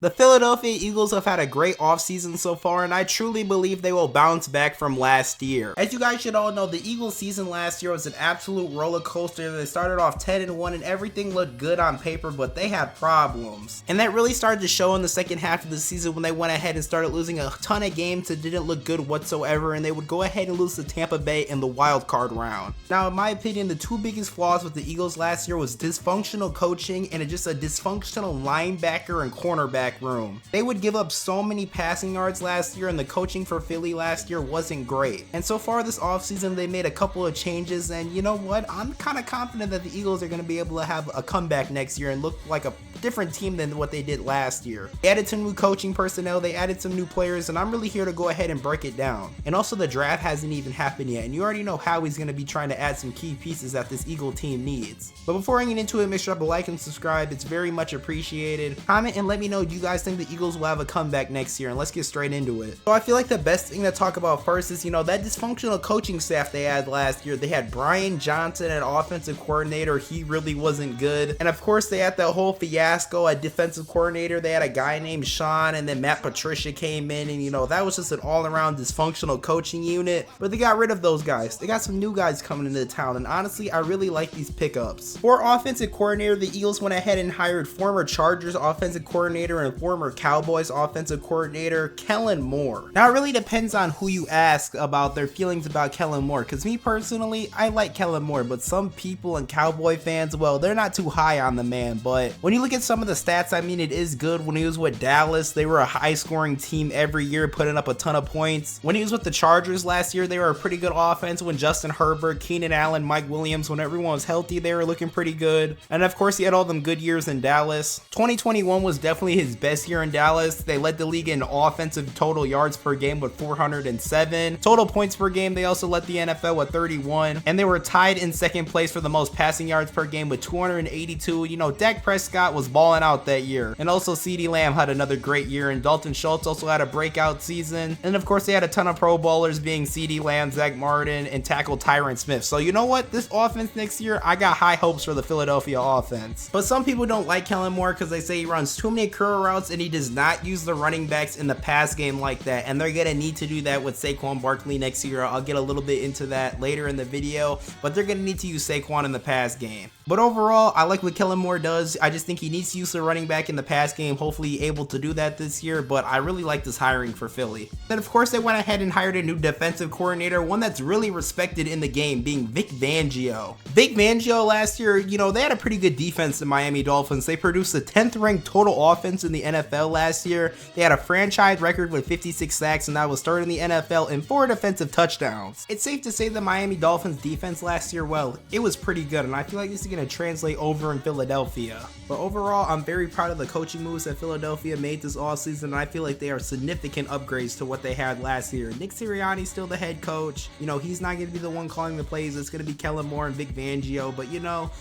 The Philadelphia Eagles have had a great offseason so far, and I truly believe they will bounce back from last year. As you guys should all know, the Eagles season last year was an absolute roller coaster. They started off 10-1 and everything looked good on paper, but they had problems. And that really started to show in the second half of the season when they went ahead and started losing a ton of games that didn't look good whatsoever, and they would go ahead and lose to Tampa Bay in the wild card round. Now, in my opinion, the two biggest flaws with the Eagles last year was dysfunctional coaching and just a dysfunctional linebacker and cornerback room. They would give up so many passing yards last year, and the coaching for Philly last year wasn't great. And so far this offseason, they made a couple of changes, and you know what? I'm kind of confident that the Eagles are going to be able to have a comeback next year and look like a different team than what they did last year. They added some new coaching personnel, they added some new players, and I'm really here to go ahead and break it down. And also, the draft hasn't even happened yet, and you already know how he's going to be trying to add some key pieces that this Eagle team needs. But before I get into it, make sure to like and subscribe. It's very much appreciated. Comment and let me know, do you guys think the Eagles will have a comeback next year? And let's get straight into it. So I feel like the best thing to talk about first is, that dysfunctional coaching staff they had last year. They had Brian Johnson at offensive coordinator. He really wasn't good. And of course, they had that whole fiasco at defensive coordinator. They had a guy named Sean, and then Matt Patricia came in, and that was just an all-around dysfunctional coaching unit. But they got rid of those guys. They got some new guys coming into town, and honestly, I really like these pickups. For offensive coordinator, the Eagles went ahead and hired former Chargers offensive coordinator and former Cowboys offensive coordinator Kellen Moore. Now, it really depends on who you ask about their feelings about Kellen Moore, because me personally, I like Kellen Moore, but some people and Cowboy fans, well, they're not too high on the man. But when you look at some of the stats, I mean, it is good. When he was with Dallas, they were a high-scoring team every year, putting up a ton of points. When he was with the Chargers last year, they were a pretty good offense. When Justin Herbert, Keenan Allen, Mike Williams, when everyone was healthy, they were looking pretty good. And of course, he had all them good years in Dallas. 2021 was definitely his best year in Dallas. They led the league in offensive total yards per game with 407. Total points per game, they also led the NFL with 31. And they were tied in second place for the most passing yards per game with 282. Dak Prescott was balling out that year. And also CeeDee Lamb had another great year, and Dalton Schultz also had a breakout season. And of course, they had a ton of Pro Bowlers, being CeeDee Lamb, Zach Martin, and tackle Tyron Smith. So you know what? This offense next year, I got high hopes for the Philadelphia offense. But some people don't like Kellen Moore because they say he runs too many curl routes and he does not use the running backs in the pass game like that. And they're going to need to do that with Saquon Barkley next year. I'll get a little bit into that later in the video, but they're going to need to use Saquon in the pass game. But overall, I like what Kellen Moore does. I just think he needs to use the running back in the pass game. Hopefully able to do that this year, but I really like this hiring for Philly. Then of course, they went ahead and hired a new defensive coordinator, one that's really respected in the game, being Vic Fangio. Vic Fangio last year, they had a pretty good defense, the Miami Dolphins. They produced the 10th ranked total offense in the NFL last year. They had a franchise record with 56 sacks, and that was third in the NFL, and 4 defensive touchdowns. It's safe to say the Miami Dolphins defense last year, well, it was pretty good, and I feel like this is going to translate over in Philadelphia. But overall, I'm very proud of the coaching moves that Philadelphia made this offseason, and I feel like they are significant upgrades to what they had last year. Nick Sirianni's still the head coach. He's not going to be the one calling the plays. It's going to be Kellen Moore and Vic Fangio. But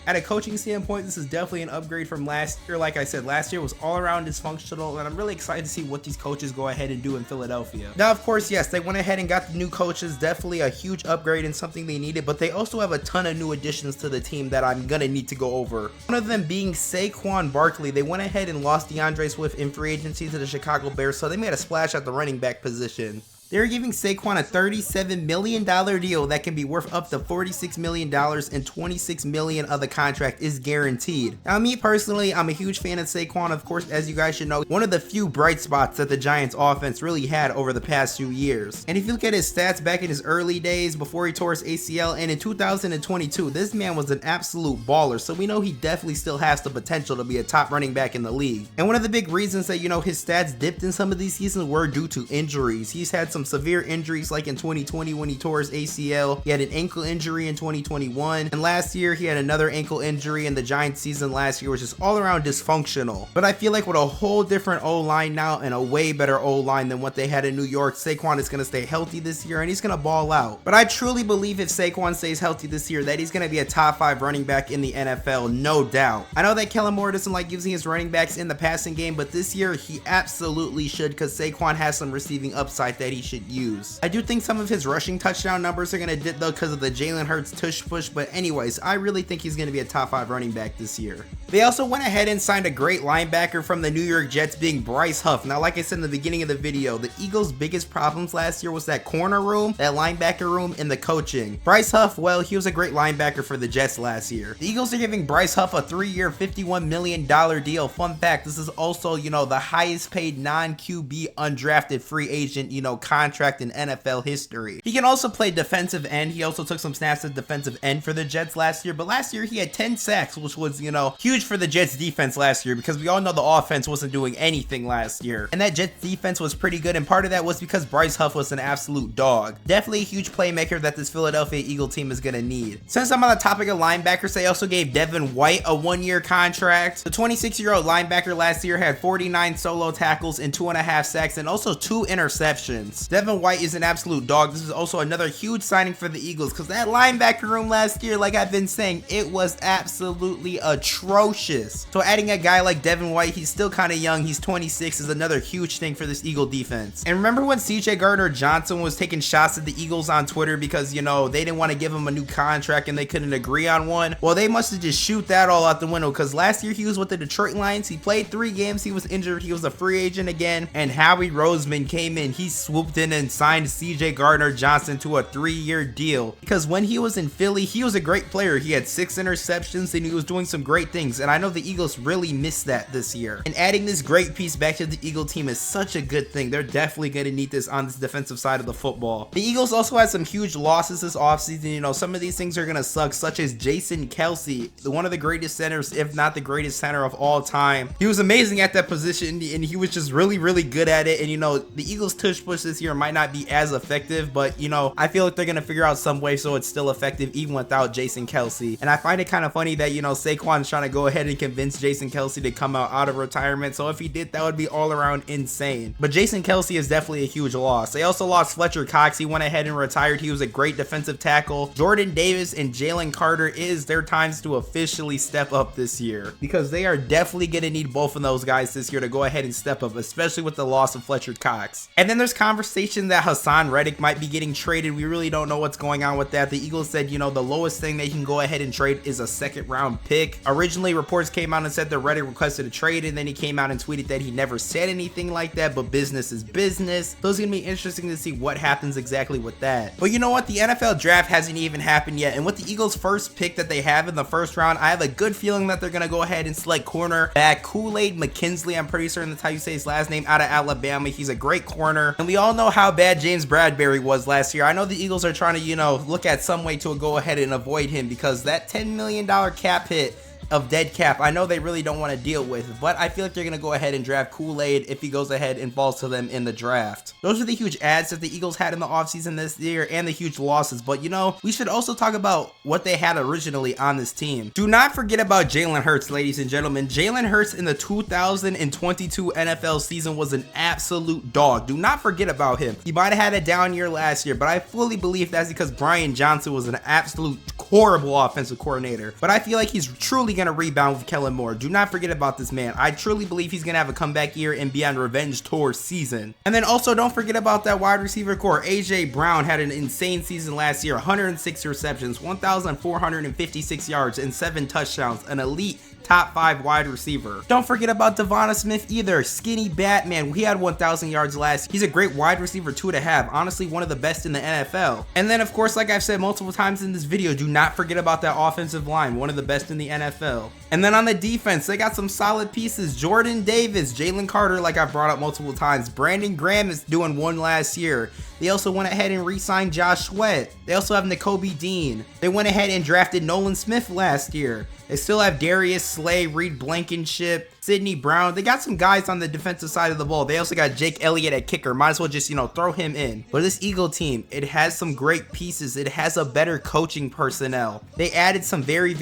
at a coaching standpoint, this is definitely an upgrade from last year. Like I said, last year was all around dysfunctional, and I'm really excited to see what these coaches go ahead and do in Philadelphia. Now, of course, yes, they went ahead and got the new coaches. Definitely a huge upgrade and something they needed, but they also have a ton of new additions to the team that I'm going to need to go over. One of them being Saquon Barkley. They went ahead and lost DeAndre Swift in free agency to the Chicago Bears, so they made a splash at the running back position. They're giving Saquon a $37 million deal that can be worth up to $46 million, and $26 million of the contract is guaranteed. Now, me personally, I'm a huge fan of Saquon. Of course, as you guys should know, one of the few bright spots that the Giants offense really had over the past few years. And if you look at his stats back in his early days before he tore his ACL, and in 2022, this man was an absolute baller. So we know he definitely still has the potential to be a top running back in the league. And one of the big reasons that, his stats dipped in some of these seasons were due to injuries. He's had some severe injuries, like in 2020 when he tore his ACL. He had an ankle injury in 2021, and last year he had another ankle injury, and the Giants season last year was just all around dysfunctional. But I feel like with a whole different O-line now and a way better O-line than what they had in New York, Saquon is going to stay healthy this year and he's going to ball out. But I truly believe if Saquon stays healthy this year that he's going to be a top 5 running back in the NFL, no doubt. I know that Kellen Moore doesn't like using his running backs in the passing game, but this year he absolutely should, because Saquon has some receiving upside that he should use. I do think some of his rushing touchdown numbers are going to dip though because of the Jalen Hurts tush push, but anyways, I really think he's going to be a top 5 running back this year. They also went ahead and signed a great linebacker from the New York Jets, being Bryce Huff. Now, like I said in the beginning of the video, the Eagles' biggest problems last year was that corner room, that linebacker room, and the coaching. Bryce Huff, well, he was a great linebacker for the Jets last year. The Eagles are giving Bryce Huff a 3-year, $51 million deal. Fun fact, this is also, the highest paid non-QB undrafted free agent, contract in NFL history. He can also play defensive end. He also took some snaps at defensive end for the Jets last year, but last year he had 10 sacks, which was, huge for the Jets defense last year, because we all know the offense wasn't doing anything last year. And that Jets defense was pretty good, and part of that was because Bryce Huff was an absolute dog. Definitely a huge playmaker that this Philadelphia Eagle team is gonna need. Since I'm on the topic of linebackers, they also gave Devin White a 1-year contract. The 26-year-old linebacker last year had 49 solo tackles and 2.5 sacks and also 2 interceptions. Devin White is an absolute dog. This is also another huge signing for the Eagles, because that linebacker room last year, like I've been saying, it was absolutely atrocious. So adding a guy like Devin White, he's still kind of young, he's 26, is another huge thing for this Eagle defense. And remember when CJ Gardner-Johnson was taking shots at the Eagles on Twitter because, they didn't want to give him a new contract and they couldn't agree on one? Well, they must have just shoot that all out the window, because last year he was with the Detroit Lions. He played 3 games, he was injured, he was a free agent again, and Howie Roseman came in. He swooped in and signed CJ Gardner-Johnson to a 3-year deal, because when he was in Philly, he was a great player. He had 6 interceptions and he was doing some great things, and I know the Eagles really missed that this year. And adding this great piece back to the Eagle team is such a good thing. They're definitely going to need this on this defensive side of the football. The Eagles also had some huge losses this offseason. Some of these things are going to suck, such as Jason Kelce, one of the greatest centers, if not the greatest center of all time. He was amazing at that position, and he was just really, really good at it. And, the Eagles tush push this year might not be as effective, but, I feel like they're going to figure out some way so it's still effective even without Jason Kelce. And I find it kind of funny that, Saquon's trying to go ahead and convince Jason Kelce to come out of retirement. So if he did, that would be all around insane. But Jason Kelce is definitely a huge loss. They also lost Fletcher Cox. He went ahead and retired. He was a great defensive tackle. Jordan Davis and Jalen Carter, is their times to officially step up this year, because they are definitely going to need both of those guys this year to go ahead and step up, especially with the loss of Fletcher Cox. And then there's conversation that Hassan Reddick might be getting traded. We really don't know what's going on with that. The Eagles said, the lowest thing they can go ahead and trade is a 2nd-round pick. Originally, reports came out and said that Reddick requested a trade, and then he came out and tweeted that he never said anything like that, but business is business. So it's going to be interesting to see what happens exactly with that. But you know what? The NFL draft hasn't even happened yet, and with the Eagles' first pick that they have in the 1st round, I have a good feeling that they're going to go ahead and select cornerback Kool-Aid McKinsley. I'm pretty certain that's how you say his last name, out of Alabama. He's a great corner, and we all know how bad James Bradberry was last year. I know the Eagles are trying to, look at some way to go ahead and avoid him, because that $10 million cap hit of dead cap, I know they really don't want to deal with, but I feel like they're going to go ahead and draft Kool-Aid if he goes ahead and falls to them in the draft. Those are the huge adds that the Eagles had in the offseason this year, and the huge losses, but we should also talk about what they had originally on this team. Do not forget about Jalen Hurts, ladies and gentlemen. Jalen Hurts in the 2022 NFL season was an absolute dog. Do not forget about him. He might have had a down year last year, but I fully believe that's because Brian Johnson was an absolute horrible offensive coordinator. But I feel like he's truly going to rebound with Kellen Moore. Do not forget about this man. I truly believe he's going to have a comeback year and be on revenge tour season. And then also don't forget about that wide receiver core. AJ Brown had an insane season last year. 106 receptions, 1,456 yards, and 7 touchdowns. An elite top 5 wide receiver. Don't forget about Devonta Smith either. Skinny Batman. He had 1,000 yards last. He's a great wide receiver too to have. Honestly, one of the best in the NFL. And then of course, like I've said multiple times in this video, do not forget about that offensive line. One of the best in the NFL. And then on the defense, they got some solid pieces. Jordan Davis, Jalen Carter, like I've brought up multiple times. Brandon Graham is doing one last year. They also went ahead and re-signed Josh Sweat. They also have Nakobe Dean. They went ahead and drafted Nolan Smith last year. They still have Darius Slay, Reed Blankenship, Sidney Brown. They got some guys on the defensive side of the ball. They also got Jake Elliott at kicker. Might as well just, throw him in. But this Eagle team, it has some great pieces. It has a better coaching personnel. They added some very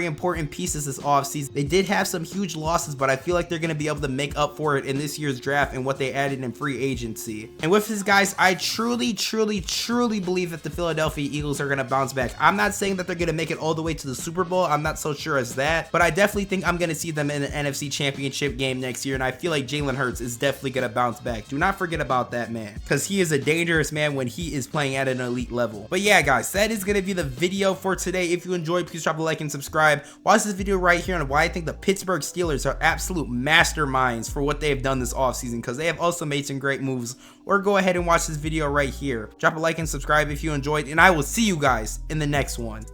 important pieces this offseason. They did have some huge losses, but I feel like they're going to be able to make up for it in this year's draft and what they added in free agency. And with this, guys, I truly believe that the Philadelphia Eagles are going to bounce back. I'm not saying that they're going to make it all the way to the Super Bowl. I'm not so sure as that, but I definitely think I'm going to see them in the NFC Championship game next year, and I feel like Jalen Hurts is definitely going to bounce back. Do not forget about that man, because he is a dangerous man when he is playing at an elite level. But yeah, guys, that is going to be the video for today. If you enjoyed, please drop a like and subscribe. Watch this video right here on why I think the Pittsburgh Steelers are absolute masterminds for what they have done this offseason, because they have also made some great moves. Or go ahead and watch this video right here. Drop a like and subscribe if you enjoyed, and I will see you guys in the next one.